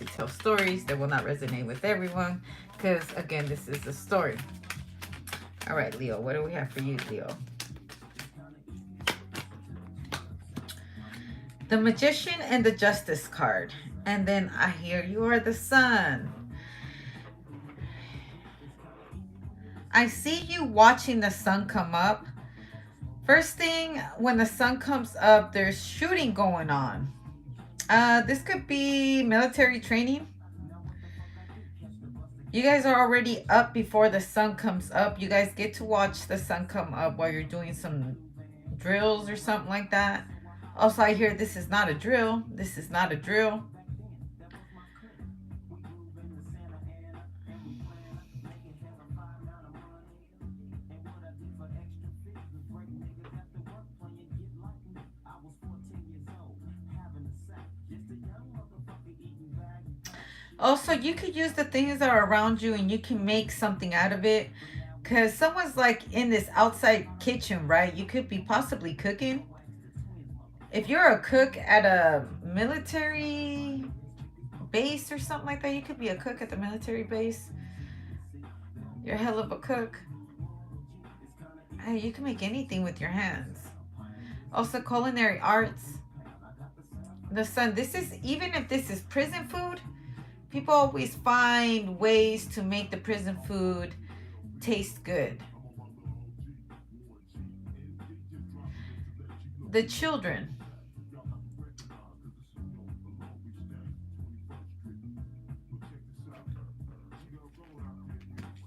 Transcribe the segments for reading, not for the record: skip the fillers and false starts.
to tell stories that will not resonate with everyone. Because, again, this is a story. All right, Leo, what do we have for you, Leo? The Magician and the Justice card. And then I hear you are the Sun. I see you watching the sun come up. First thing, when the sun comes up, there's shooting going on. This could be military training. You guys are already up before the sun comes up. You guys get to watch the sun come up while you're doing some drills or something like that. Also, I hear this is not a drill. This is not a drill. Also, you could use the things that are around you and you can make something out of it. Because someone's like in this outside kitchen, right? You could be possibly cooking. If you're a cook at a military base or something like that, you could be a cook at the military base. You're a hell of a cook. Hey, you can make anything with your hands. Also, culinary arts. The sun, this is, even if this is prison food, people always find ways to make the prison food taste good. The children.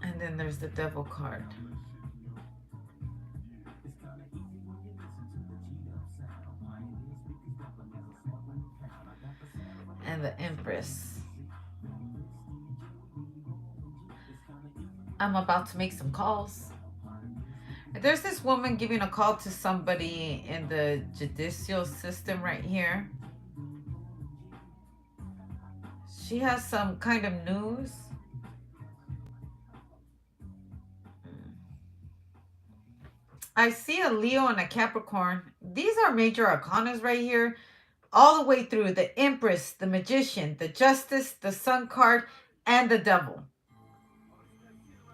And then there's the devil card. And the Empress. I'm about to make some calls. There's this woman giving a call to somebody in the judicial system right here. She has some kind of news. I see a Leo and a Capricorn. These are major arcanas right here. All the way through. The Empress, the Magician, the Justice, the Sun card, and the Devil.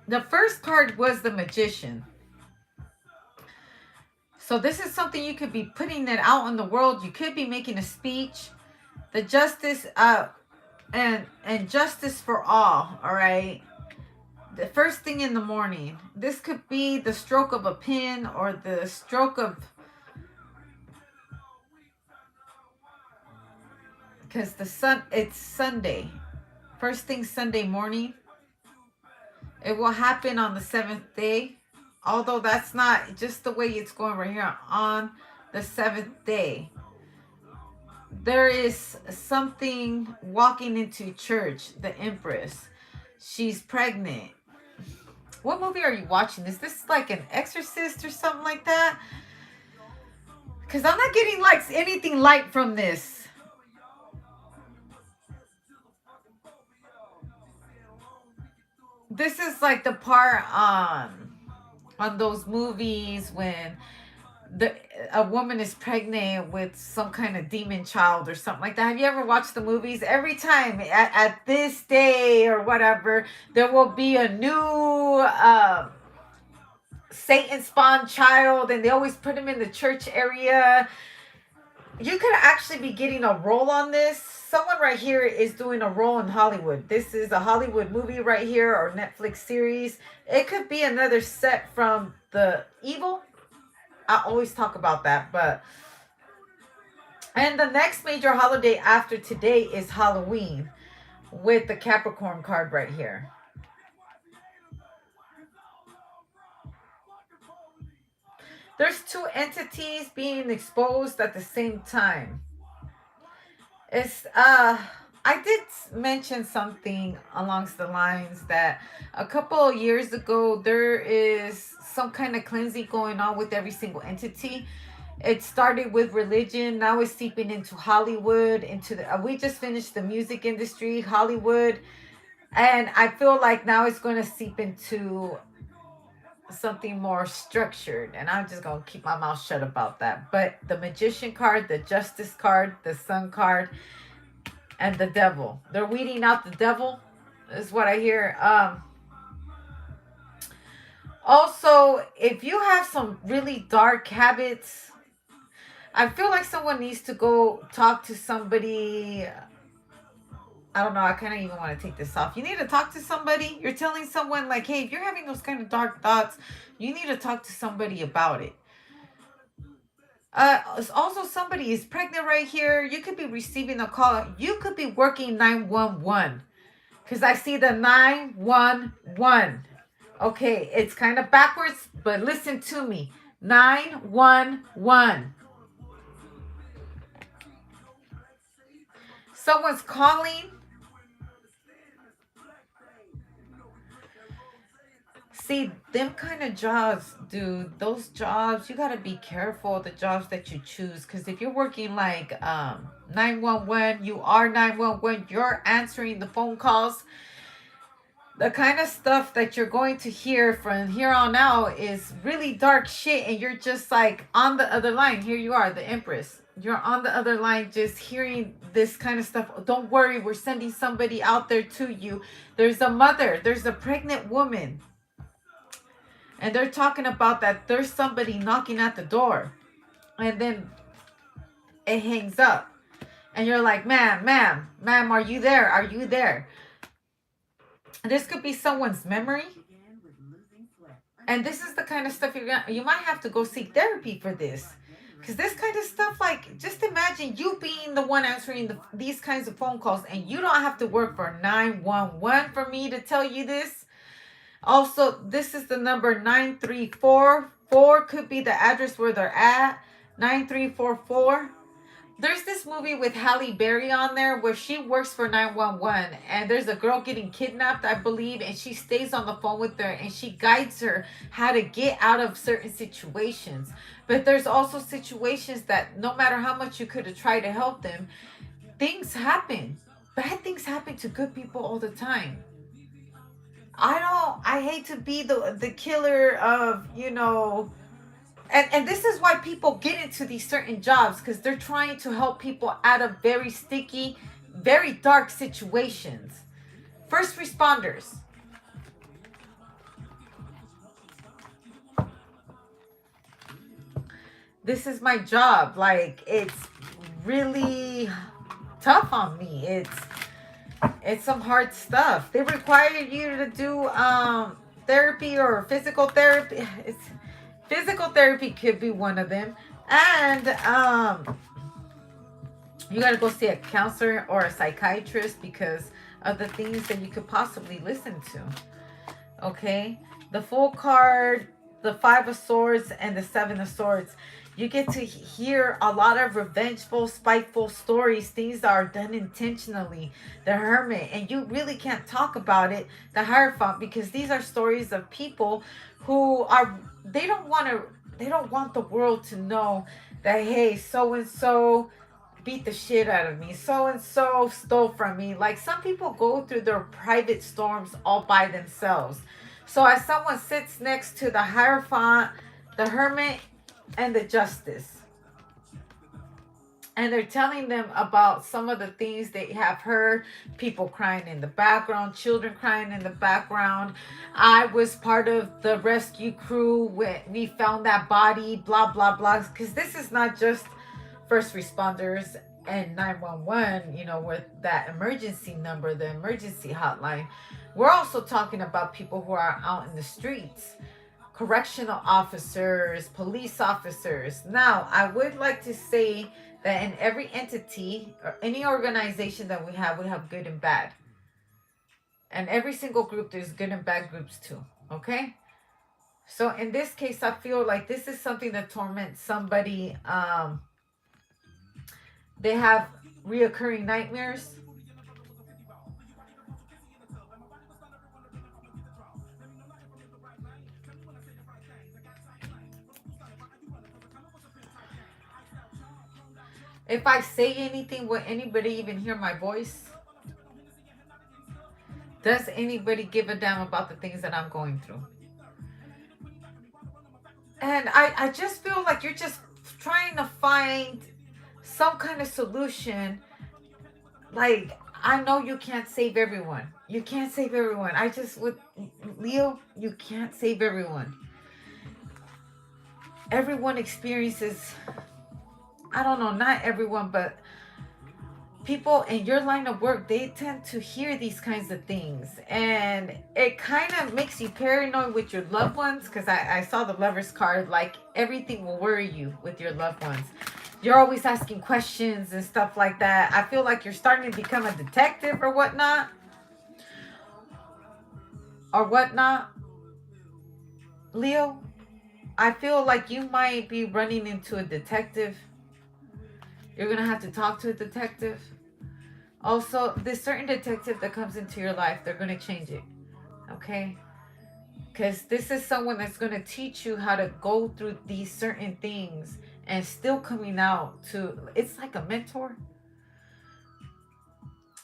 The first card was the Magician. So this is something you could be putting it out in the world. You could be making a speech. The Justice, and justice for all right? The first thing in the morning. This could be the stroke of a pen or the stroke of... Because the sun, it's Sunday. First thing Sunday morning. It will happen on the 7th day. Although that's not just the way it's going right here. On the 7th day. There is something walking into church. The Empress. She's pregnant. What movie are you watching? Is this like an Exorcist or something like that? Because I'm not getting like anything light from this. This is like the part on those movies when a woman is pregnant with some kind of demon child or something like that. Have you ever watched the movies? Every time at this day or whatever, there will be a new Satan spawned child, and they always put him in the church area. You could actually be getting a role on this. Someone right here is doing a role in Hollywood. This is a Hollywood movie right here, or Netflix series. It could be another set from The Evil. I always talk about that, but... And the next major holiday after today is Halloween, with the Capricorn card right here. There's two entities being exposed at the same time. It's I did mention something along the lines that a couple of years ago there is some kind of cleansing going on with every single entity. It started with religion, now it's seeping into Hollywood, into the we just finished the music industry, Hollywood, and I feel like now it's going to seep into something more structured, and I'm just gonna keep my mouth shut about that. But the Magician card, the Justice card, the Sun card, and the devil. They're weeding out the devil, is what I hear. Also, if you have some really dark habits, I feel like someone needs to go talk to somebody. I don't know. I kind of even want to take this off. You need to talk to somebody. You're telling someone, like, hey, if you're having those kind of dark thoughts, you need to talk to somebody about it. Also, somebody is pregnant right here. You could be receiving a call. You could be working 911 because I see the 911. Okay, it's kind of backwards, but listen to me. 911. Someone's calling. See, them kind of jobs, dude, those jobs, you got to be careful the jobs that you choose. Because if you're working like 911, you are 911, you're answering the phone calls. The kind of stuff that you're going to hear from here on out is really dark shit. And you're just like on the other line. Here you are, the Empress. You're on the other line just hearing this kind of stuff. Don't worry, we're sending somebody out there to you. There's a mother, there's a pregnant woman. And they're talking about that there's somebody knocking at the door. And then it hangs up. And you're like, ma'am, are you there? Are you there? This could be someone's memory. And this is the kind of stuff you might have to go seek therapy for this. Because this kind of stuff, like, just imagine you being the one answering these kinds of phone calls. And you don't have to work for 911 for me to tell you this. Also, this is the number 9344. 4 could be the address where they're at. 9344. There's this movie with Halle Berry on there where she works for 911 and there's a girl getting kidnapped, I believe, and she stays on the phone with her and she guides her how to get out of certain situations. But there's also situations that no matter how much you could have tried to help them, things happen. Bad things happen to good people all the time. I hate to be the killer of, and this is why people get into these certain jobs, because they're trying to help people out of very sticky, very dark situations. First responders. This is my job. Like, it's really tough on me. It's some hard stuff. They require you to do therapy or physical therapy. Physical therapy could be one of them. And you got to go see a counselor or a psychiatrist because of the things that you could possibly listen to. Okay? The Fool card, the 5 of Swords, and the 7 of Swords. You get to hear a lot of revengeful, spiteful stories, things that are done intentionally. The Hermit, and you really can't talk about it. The Hierophant, because these are stories of people who they don't want the world to know that, hey, so and so beat the shit out of me, so and so stole from me. Like, some people go through their private storms all by themselves. So as someone sits next to the Hierophant, the Hermit, and the Justice, and they're telling them about some of the things they have heard, people crying in the background, children crying in the background. I was part of the rescue crew when we found that body, blah, blah, blah. Because this is not just first responders and 911, with that emergency number, the emergency hotline. We're also talking about people who are out in the streets. Correctional officers, police officers. Now, I would like to say that in every entity or any organization that we have good and bad. And every single group, there's good and bad groups too. Okay? So in this case, I feel like this is something that torments somebody. They have reoccurring nightmares. If I say anything, will anybody even hear my voice? Does anybody give a damn about the things that I'm going through? And I just feel like you're just trying to find some kind of solution Like, I know you can't save everyone. You can't save everyone. I just with Leo, you can't save everyone. Everyone experiences, I don't know, not everyone, but people in your line of work, they tend to hear these kinds of things, and it kind of makes you paranoid with your loved ones, because I saw the Lover's card. Like, everything will worry you with your loved ones. You're always asking questions and stuff like that. I feel like you're starting to become a detective or whatnot, Leo. I feel like you might be running into a detective. You're gonna have to talk to a detective. Also, this certain detective that comes into your life, they're gonna change it. Okay? Because this is someone that's gonna teach you how to go through these certain things and still coming out to, it's like a mentor.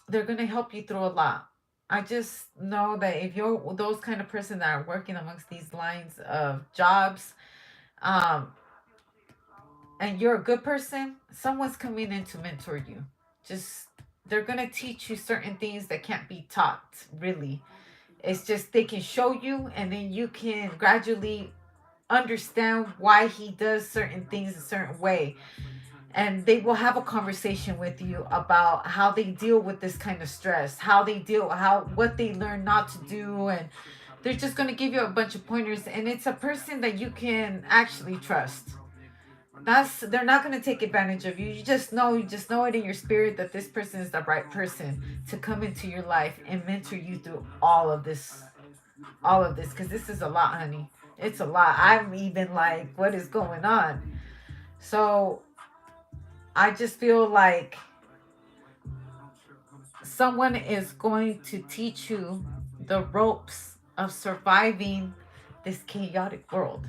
They're gonna help you through a lot. I just know that if you're those kind of person that are working amongst these lines of jobs, um, and you're a good person, someone's coming in to mentor you. Just, they're gonna teach you certain things that can't be taught, really. It's just they can show you, and then you can gradually understand why he does certain things a certain way. And they will have a conversation with you about how they deal with this kind of stress, how they deal, how, what they learn not to do. And they're just going to give you a bunch of pointers, and it's a person that you can actually trust. That's, they're not going to take advantage of you. You just know it in your spirit that this person is the right person to come into your life and mentor you through all of this, because this is a lot, honey. It's a lot. I'm even like, what is going on? So I just feel like someone is going to teach you the ropes of surviving this chaotic world.